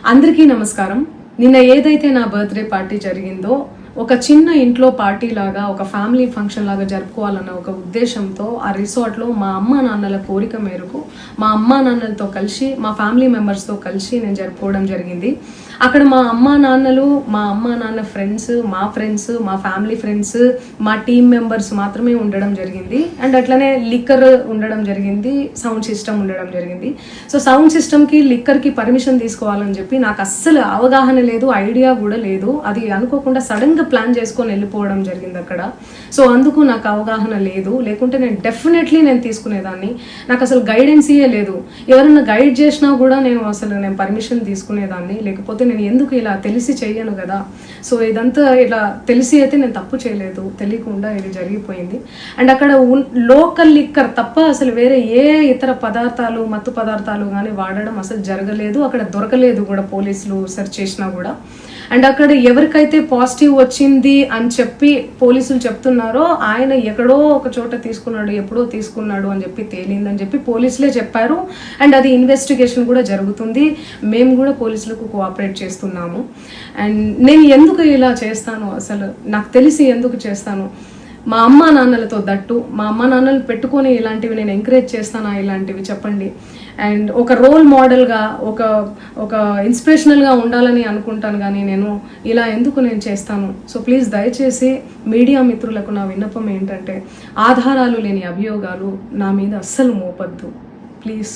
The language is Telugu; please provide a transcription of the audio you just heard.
అందరికీ నమస్కారం. నిన్న ఏదైతే నా బర్త్డే పార్టీ జరిగిందో ఒక చిన్న ఇంట్లో పార్టీ లాగా ఒక ఫ్యామిలీ ఫంక్షన్ లాగా జరుపుకోవాలన్న ఒక ఉద్దేశంతో ఆ రిసార్ట్లో మా అమ్మా నాన్నల కోరిక మేరకు మా అమ్మా నాన్నలతో కలిసి మా ఫ్యామిలీ మెంబర్స్తో కలిసి నేను జరుపుకోవడం జరిగింది. అక్కడ మా అమ్మా నాన్న ఫ్రెండ్స్, మా ఫ్యామిలీ ఫ్రెండ్స్, మా టీమ్ మెంబర్స్ మాత్రమే ఉండడం జరిగింది. అండ్ అట్లనే లిక్కర్ ఉండడం జరిగింది, సౌండ్ సిస్టమ్ ఉండడం జరిగింది. సో సౌండ్ సిస్టమ్కి లిక్కర్కి పర్మిషన్ తీసుకోవాలని చెప్పి నాకు అస్సలు అవగాహన లేదు, ఐడియా కూడా లేదు. అది అనుకోకుండా సడన్గా ప్లాన్ చేసుకొని వెళ్ళిపోవడం జరిగింది అక్కడ. సో అందుకు నాకు అవగాహన లేదు, లేకుంటే నేను డెఫినెట్లీ నేను తీసుకునేదాన్ని. నాకు అసలు గైడెన్సీయే లేదు. ఎవరైనా గైడ్ చేసినా కూడా నేను పర్మిషన్ తీసుకునేదాన్ని, లేకపోతే నేను ఎందుకు ఇలా తెలిసి చెయ్యను కదా. సో ఇదంతా ఇలా తెలిసి అయితే నేను తప్పు చేయలేదు, తెలియకుండా ఇది జరిగిపోయింది. అండ్ అక్కడ లోకల్ లిక్కర్ తప్ప అసలు వేరే ఏ ఇతర పదార్థాలు, మత్తు పదార్థాలు కానీ వాడడం అసలు జరగలేదు. అక్కడ దొరకలేదు కూడా, పోలీసులు సెర్చ్ చేసినా కూడా. అండ్ అక్కడ ఎవరికైతే పాజిటివ్ వచ్చింది అని చెప్పి పోలీసులు చెప్తున్నారో ఆయన ఎక్కడో ఒక చోట తీసుకున్నాడు, ఎప్పుడో తీసుకున్నాడు అని చెప్పి తేలిందని చెప్పి పోలీసులే చెప్పారు. అండ్ అది ఇన్వెస్టిగేషన్ కూడా జరుగుతుంది. మేము కూడా పోలీసులకు కోఆపరేట్ చేస్తున్నాము. అండ్ నేను ఎందుకు ఇలా చేస్తాను, అసలు నాకు తెలిసి ఎందుకు చేస్తాను, మా అమ్మా నాన్నలతో దట్టు మా అమ్మా నాన్నలు పెట్టుకొని ఇలాంటివి నేను ఎంకరేజ్ చేస్తానా, ఇలాంటివి చెప్పండి. అండ్ ఒక రోల్ మోడల్గా ఒక ఇన్స్పిరేషనల్గా ఉండాలని అనుకుంటాను, కానీ నేను ఇలా ఎందుకు నేను చేస్తాను. సో ప్లీజ్ దయచేసి మీడియా మిత్రులకు నా విన్నపం ఏంటంటే, ఆధారాలు లేని అభియోగాలు నా మీద అస్సలు మోపద్దు ప్లీజ్.